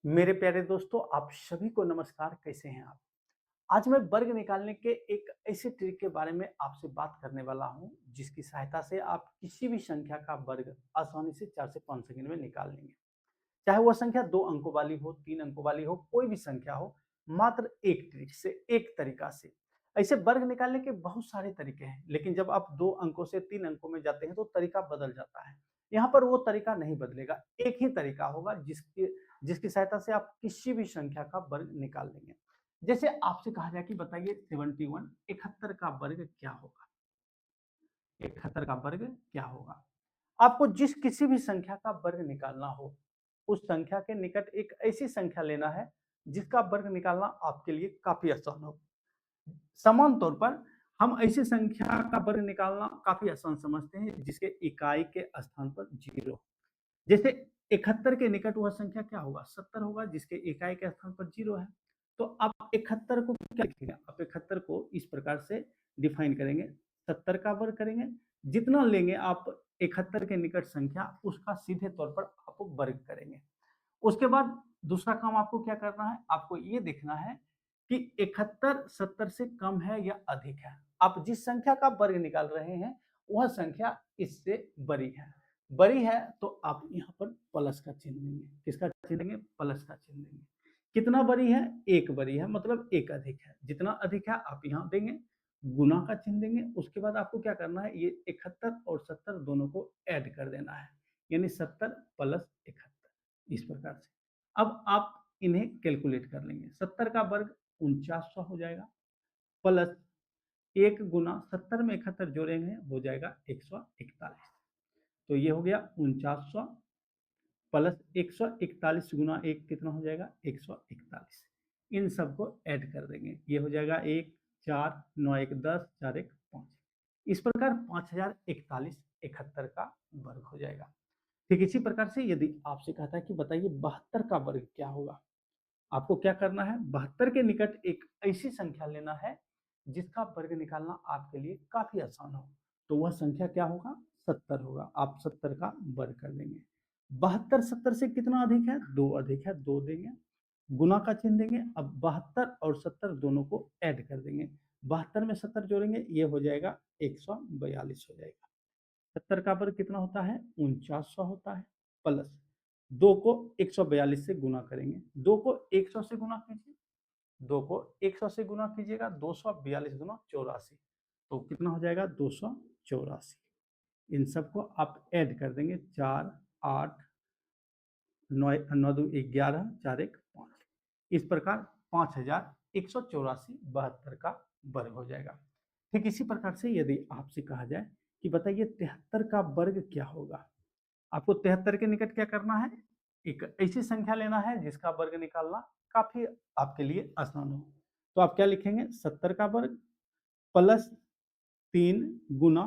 मेरे प्यारे दोस्तों, आप सभी को नमस्कार। कैसे हैं आप? आज मैं वर्ग निकालने के एक ऐसे ट्रिक के बारे में आपसे बात करने वाला हूं, जिसकी सहायता से आप किसी भी संख्या का वर्ग आसानी से 4 से 5 सेकंड में निकाल लेंगे। चाहे वह संख्या 2 अंकों वाली हो, 3 अंकों वाली हो, कोई भी संख्या हो, मात्र एक ट्रिक से, एक तरीका से। ऐसे वर्ग निकालने के बहुत सारे तरीके हैं, लेकिन जब आप 2 अंकों से 3 अंकों में जाते हैं तो तरीका बदल जाता है। यहाँ पर वो तरीका नहीं बदलेगा, एक ही तरीका होगा जिसकी जिसकी सहायता से आप किसी भी संख्या का वर्ग निकाल लेंगे। जैसे आपसे कहा जाए कि बताइए 71 71 का वर्ग क्या होगा? 71 का वर्ग क्या होगा? आपको जिस किसी भी संख्या का वर्ग निकालना हो, उस संख्या के निकट एक ऐसी संख्या लेना है जिसका वर्ग निकालना आपके लिए काफी आसान हो। समान तौर पर हम ऐसी संख्या का वर्ग निकालना काफी आसान समझते हैं जिसके इकाई के स्थान पर 0। जैसे 71 के निकट वह संख्या क्या होगा? 70 होगा, जिसके इकाई के स्थान पर 0 है। तो आप 71 को क्या लिखेंगे? आप 71 को इस प्रकार से डिफाइन करेंगे, 70 का वर्ग करेंगे, जितना लेंगे आप 71 के निकट संख्या, उसका सीधे तौर पर आप वर्ग करेंगे। उसके बाद दूसरा काम आपको क्या करना है? आपको ये देखना है कि 71 70 से कम है या अधिक है। आप जिस संख्या का वर्ग निकाल रहे हैं, वह संख्या इससे बड़ी है। बड़ी है तो आप यहाँ पर प्लस का चिन्ह देंगे। किसका चिन्ह देंगे? प्लस का चिन्ह देंगे। कितना बड़ी है? 1 बड़ी है, मतलब 1 अधिक है। जितना अधिक है आप यहाँ देंगे, गुना का चिन्ह देंगे। उसके बाद आपको क्या करना है? ये 71 और 70 दोनों को ऐड कर देना है, यानी 70 प्लस 71, इस प्रकार से। अब आप इन्हें कैलकुलेट कर लेंगे। 70 का वर्ग 4900 हो जाएगा, प्लस 1 गुना 70 में 71 जोड़ेंगे, हो जाएगा 141। तो ये हो गया 4900 प्लस 141 गुना 1 कितना हो जाएगा? 141। इन सबको ऐड कर देंगे, ये हो जाएगा 1 4 9 1 10 4 1 5। इस प्रकार 5041 71 का वर्ग हो जाएगा। ठीक इसी प्रकार से यदि आपसे कहता है कि बताइए 72 का वर्ग क्या होगा? आपको क्या करना है? 72 के निकट एक ऐसी संख्या लेना है जिसका वर्ग निकालना आपके लिए काफी आसान हो। तो वह संख्या क्या होगा? 70 होगा। आप 70 का वर्ग कर देंगे। 72 70 से कितना अधिक है? 2 अधिक है, 2 देंगे। गुना का चिन्ह देंगे। अब 72 और 70 दोनों को ऐड कर देंगे। 72 में 70 जोड़ेंगे, ये हो जाएगा 142 हो जाएगा। 70 का वर्ग कितना होता है? 4900 होता है, प्लस 2 को 142 से गुना करेंगे। 2 को 100 से गुना कीजिए, 2 को 100 से गुना कीजिएगा, 242 गुना 84, तो कितना हो जाएगा? 284। इन सबको आप ऐड कर देंगे, 4 8 9 9 2 11 4 1 5। इस प्रकार 5184 72 का वर्ग हो जाएगा। ठीक इसी प्रकार से यदि आपसे कहा जाए कि बताइए 73 का वर्ग क्या होगा? आपको 73 के निकट क्या करना है? एक ऐसी संख्या लेना है जिसका वर्ग निकालना काफी आपके लिए आसान हो। तो आप क्या लिखेंगे? 70 का वर्ग प्लस 3 गुना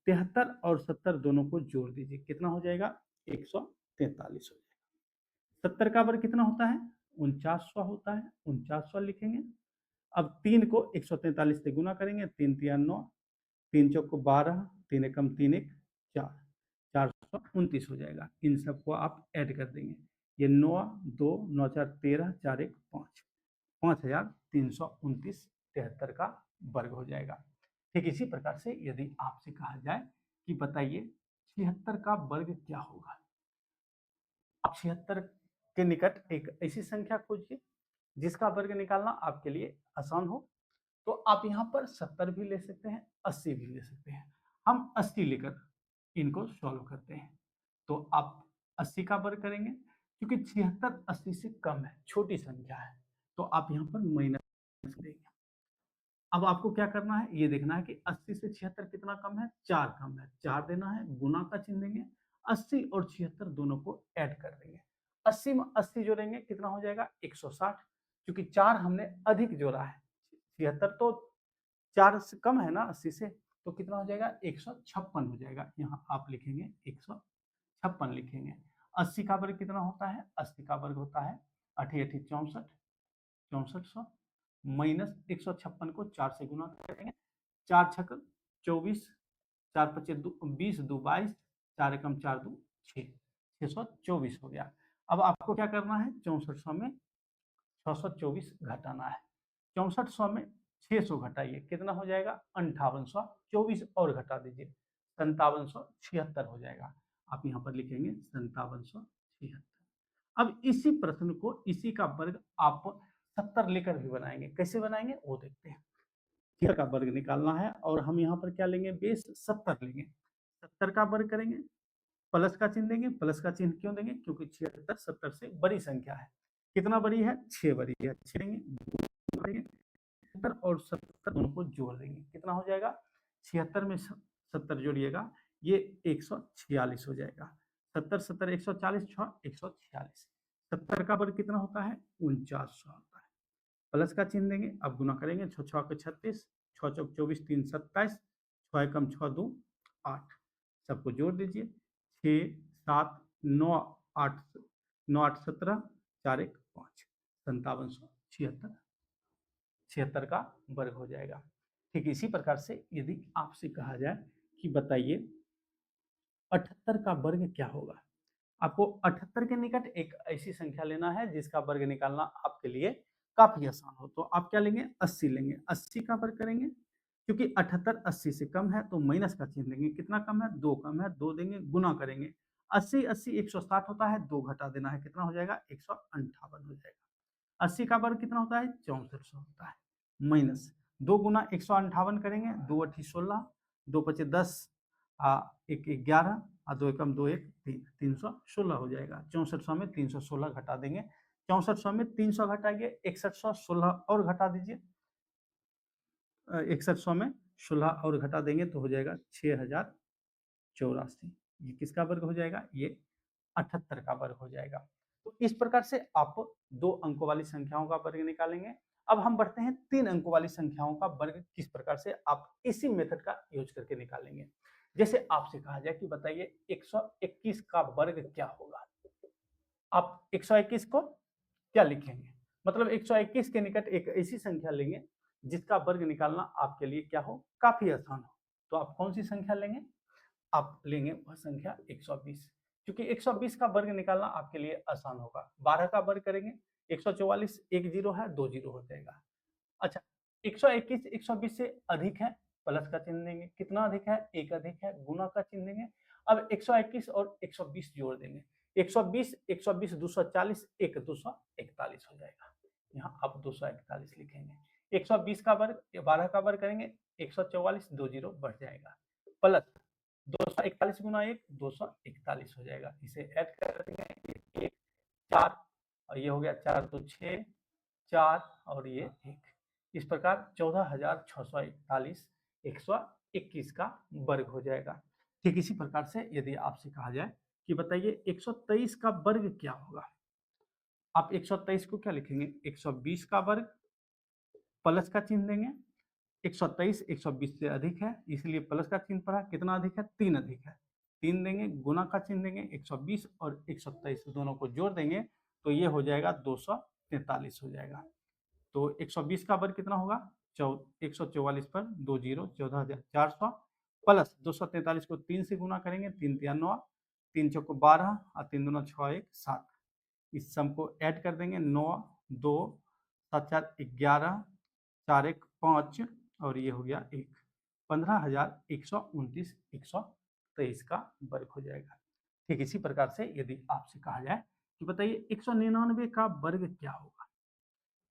73 और 70 दोनों को जोड़ दीजिए, कितना हो जाएगा? 143 हो जाएगा। 70 का वर्ग कितना होता है? 4900 होता है, 4900 लिखेंगे। अब 3 को 143 से गुना करेंगे, 3 तिया 9, 3 चौको 12, 3 एकम 3 1 4, 429 हो जाएगा। इन सबको आप ऐड कर देंगे, ये 9 2 9 4 13 4 1 5, 5329 73 का वर्ग हो जाएगा। ठीक इसी प्रकार से यदि आपसे कहा जाए कि बताइए 76 का वर्ग क्या होगा? आप 76 के निकट एक ऐसी संख्या खोजिए जिसका वर्ग निकालना आपके लिए आसान हो। तो आप यहाँ पर 70 भी ले सकते हैं, 80 भी ले सकते हैं। हम 80 लेकर इनको सॉल्व करते हैं। तो आप 80 का वर्ग करेंगे, क्योंकि 76 80 से कम है, छोटी संख्या है, तो आप यहाँ पर माइनस देंगे। अब आपको क्या करना है? ये देखना है कि 80 से 76 कितना कम है? 4 कम है, 4 देना है, गुना का चिन्ह देंगे, 80 और 76 दोनों को ऐड कर देंगे। 80 में 80 जोड़ेंगे, कितना हो जाएगा? 160, क्योंकि 4 हमने अधिक जोड़ा है। 76 तो 4 से कम है ना 80 से, तो कितना हो जाएगा? 156 हो जाएगा। यहाँ आप लिखेंगे 156 लिखेंगे। 80 का वर्ग कितना होता है? 80 का वर्ग होता है 8 8 64, 6400 माइनस 156 को 4 से गुना करेंगे, 4 छक 24, 4 पचे 20 2 22, 4 एकम 4 2 6, 624 हो गया। अब आपको क्या करना है, 6400 में 624 घटाना है। 6400 में 600 घटाइए, कितना हो जाएगा, 5824 और घटा दीजिए, 5776 हो जाएगा। आप यहाँ पर लिखेंगे 5776। अब इसी प्रश्न को, इसी का वर्ग आप 70 लेकर भी बनाएंगे। कैसे बनाएंगे वो देखते हैं। 70 का वर्ग निकालना है और हम यहाँ पर क्या लेंगे, बेस 70 लेंगे। 70 का वर्ग करेंगे, प्लस का चिन्ह देंगे। प्लस का चिन्ह क्यों देंगे, क्योंकि 76 70 से बड़ी संख्या है। कितना बड़ी है, 6 बड़ी है, 6 देंगे। 70 और 70 दोनों को जोड़ देंगे, कितना हो जाएगा, 76 में 70 जोड़िएगा, ये 146 हो जाएगा। 70 70 140, 6 146। 70 का वर्ग कितना होता है, 4900 होता है। प्लस का चिन्ह देंगे, अब गुना करेंगे, 6 6 के 36, 6 चौक 24, 3 27, 6 एकम 6 2 8, सबको जोड़ दीजिए, 6 7 9 8 9 8 17, 4 1 5, 5776 76 का वर्ग हो जाएगा। ठीक इसी प्रकार से यदि आपसे कहा जाए कि बताइए 78 का वर्ग क्या होगा, आपको 78 के निकट एक ऐसी संख्या लेना है जिसका वर्ग निकालना आपके लिए काफी आसान हो। तो आप क्या लेंगे, 80 लेंगे। 80 का वर्ग करेंगे, क्योंकि 78 80 से कम है तो माइनस का चिन्ह देंगे। कितना कम है, 2 कम है, 2 देंगे, गुना करेंगे। 80 80 160 होता है, 2 घटा देना है, कितना हो जाएगा, 158 हो जाएगा। 80 का वर्ग कितना होता है, 6400 होता है, माइनस 2 गुना 158 करेंगे, 2 अठी 16, 2 पचे 10, 1 11, 2 एकम 2 1 3, 316 हो जाएगा। 6400 में 316 घटा देंगे। 6400 में 300 घटाइए, 6100, 16 और घटा दीजिए। 6100 में 16 और घटा देंगे तो हो जाएगा 6084। ये किसका वर्ग हो जाएगा, ये 78 का वर्ग हो जाएगा। तो इस प्रकार से आप 2 अंकों वाली संख्याओं का वर्ग निकालेंगे। अब हम बढ़ते हैं 3 अंकों वाली संख्याओं का वर्ग किस प्रकार से आप इसी मेथड का यूज करके निकालेंगे। जैसे आपसे कहा जाए कि बताइए 121 का वर्ग क्या होगा, आप 121 को क्या लिखेंगे, मतलब 121 के निकट एक ऐसी संख्या लेंगे जिसका वर्ग निकालना आपके लिए क्या हो, काफी आसान हो। तो आप कौन सी संख्या लेंगे, आप लेंगे वह संख्या 120, क्योंकि 120 का वर्ग निकालना आपके लिए आसान होगा। 12 का वर्ग करेंगे, 144, एक जीरो है, 2 जीरो हो जाएगा। अच्छा, 121 120 से अधिक है, प्लस का चिन्ह देंगे। कितना अधिक है, एक अधिक है, गुना का चिन्ह देंगे। अब 121 और 120 जोड़ देंगे, 120 120 240, 1 241 हो जाएगा। यहाँ आप 241 लिखेंगे। 120 का वर्ग 12 का वर्ग करेंगे, 144, 2 जीरो बढ़ जाएगा, प्लस 241 गुना 1 241 हो जाएगा। इसे ऐड कर देंगे, 1 4 और ये हो गया 4 तो 6 4 और ये 1। इस प्रकार 14,641 121 का वर्ग हो जाएगा। ठीक इसी प्रकार से यदि आपसे कहा जाए कि बताइए 123 का वर्ग क्या होगा, आप 123 को क्या लिखेंगे, 120 का वर्ग, प्लस का चिन्ह देंगे। 123 120 से अधिक है इसलिए प्लस का चिन्ह पड़ा, कितना अधिक है, 3 अधिक है, 3 देंगे, गुना का चिन्ह देंगे। 120 और 123 दोनों को जोड़ देंगे तो ये हो जाएगा 243 हो जाएगा। तो 120 का वर्ग कितना होगा, 144 पर 2 जीरो 14,400, प्लस 243 को 3 से गुना करेंगे, 3 तिया 9, 3 चौको 12 और 3 दूना 6 1 7। इस सम को ऐड कर देंगे, 9 2 7 4 11, 4 1 5 और ये हो गया 1, 15,129 123 का वर्ग हो जाएगा। ठीक इसी प्रकार से यदि आपसे कहा जाए कि बताइए 199 का वर्ग क्या होगा,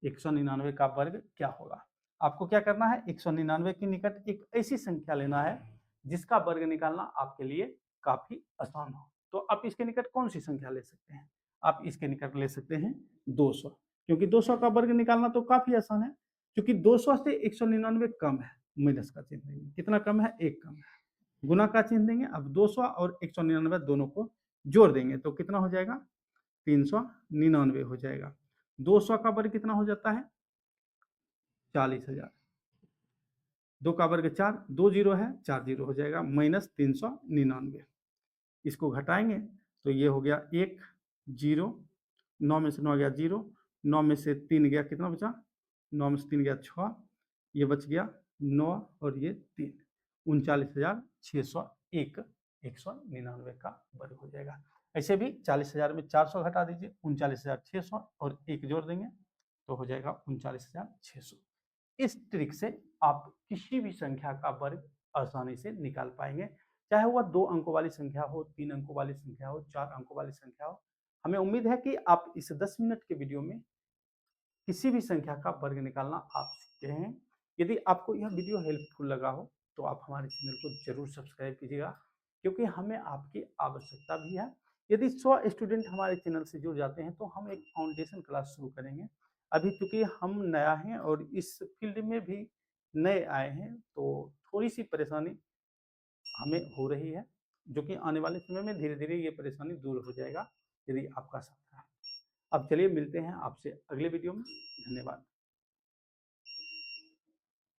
199 का वर्ग क्या होगा, आपको क्या करना है, 199 के निकट एक ऐसी संख्या लेना है जिसका वर्ग निकालना आपके लिए काफी आसान हो। तो आप इसके निकट कौन सी संख्या ले सकते हैं, आप इसके निकट ले सकते हैं 200, क्योंकि 200 का वर्ग निकालना तो काफी आसान है, क्योंकि 200 से 199 कम है, माइनस का चिन्ह देंगे। कितना कम है, 1 कम है, गुना का चिन्ह देंगे। अब 200 और 199 दोनों को जोड़ देंगे तो कितना हो जाएगा, 399 हो जाएगा। 200 का वर्ग कितना हो जाता है, 40,000, 2 का वर्ग 4, 2 जीरो है, 4 जीरो हो जाएगा, माइनस 399। इसको घटाएंगे तो ये हो गया 1 जीरो, 9 में से 9 गया 0, 9 में से 3 गया, कितना बचा, 9 में से 3 गया 6, ये बच गया 9 और ये 3, 39,601 199 का वर्ग हो जाएगा। ऐसे भी 40,000 में 400 घटा दीजिए, 39,600 और 1 जोड़ देंगे तो हो जाएगा 39,600। इस ट्रिक से आप किसी भी संख्या का वर्ग आसानी से निकाल पाएंगे, चाहे वह 2 अंकों वाली संख्या हो, 3 अंकों वाली संख्या हो, 4 अंकों वाली संख्या हो। हमें उम्मीद है कि आप इस 10 मिनट के वीडियो में किसी भी संख्या का वर्ग निकालना आप सीखते हैं। यदि आपको यह वीडियो हेल्पफुल लगा हो तो आप हमारे चैनल को जरूर सब्सक्राइब कीजिएगा, क्योंकि हमें आपकी आवश्यकता भी है। यदि 100 स्टूडेंट हमारे चैनल से जुड़ जाते हैं तो हम एक फाउंडेशन क्लास शुरू करेंगे। अभी चूंकि हम नया हैं और इस फील्ड में भी नए आए हैं, तो थोड़ी सी परेशानी हमें हो रही है, जो कि आने वाले समय में धीरे धीरे ये परेशानी दूर हो जाएगा यदि आपका साथ रहा। अब चलिए मिलते हैं आपसे अगले वीडियो में। धन्यवाद।